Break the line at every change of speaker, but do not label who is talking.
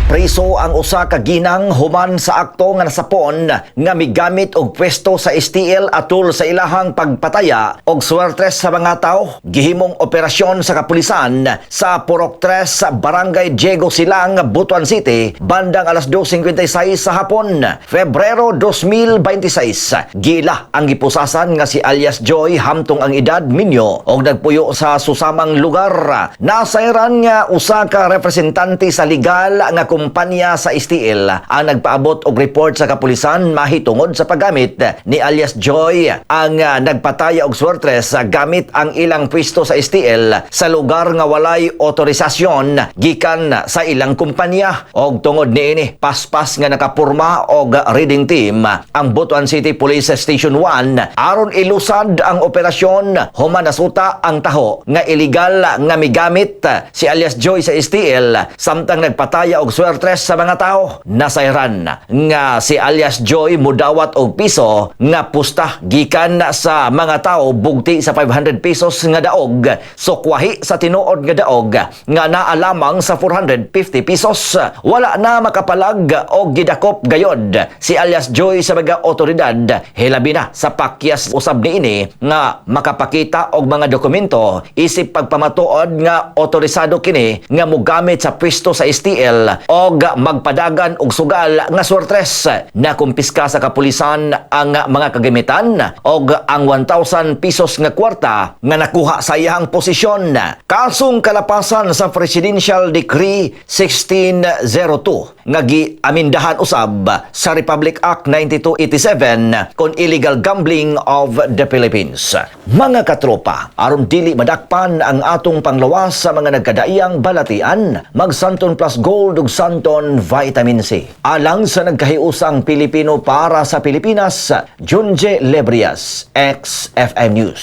Preso ang usa ka ginang human sa akto nga nasapon nga migamit og pwesto sa STL atol sa ilahang pagpataya og swertres sa mga tao. Gihimong operasyon sa kapulisan sa Purok 3 sa Barangay Diego Silang, Butuan City, bandang alas 2:56 sa hapon, Febrero 2026. Gila ang gipusasan nga si alias Joy hamtong ang edad minyo og nagpuyo sa susamang lugar. Nasayran nga usa ka representante sa legal nga kumpanya sa STL ang nagpaabot og report sa kapulisan mahitungod sa paggamit ni alias Joy ang nagpataya og swertres gamit ang ilang pwesto sa STL sa lugar nga walay otorisasyon gikan sa ilang kumpanya. Og tungod niini paspas nga nakapurma og reading team ang Butuan City Police Station 1 aron ilusad ang operasyon human nasuta ang taho nga illegal nga migamit si alias Joy sa STL samtang nagpataya og swertres sa mga tao. Nasayran nga si alias Joy mudawat og piso nga pusta gikan sa mga tao bugti sa 500 pesos nga daog, sukwahi sa tinuod nga daog nga naa lamang sa 450 pesos. Wala na makapalag og gidakop gayod si alias Joy sa mga otoridad, hilabi na sa pakyas usab niini nga makapakita og mga dokumento isip pagpamatuod nga otorisado kini nga mogamit sa pwesto sa STL og magpadagan og sugal nga swertres. Nakumpiska sa kapulisan ang mga kagamitan og ang 1,000 pesos nga kwarta nga nakuha sa iyang posisyon. Kasong kalapasan sa Presidential Decree 1602 nga giamindahan usab sa Republic Act 9287 kon illegal gambling of the Philippines. Mga katropa, aron dili madakpan ang atong panglawas sa mga nagkadaiyang balatian, mag Santon Plus Gold ug Santon Vitamin C. Alang sa nagkahiusang Pilipino para sa Pilipinas, Junje Lebrias, XFM News.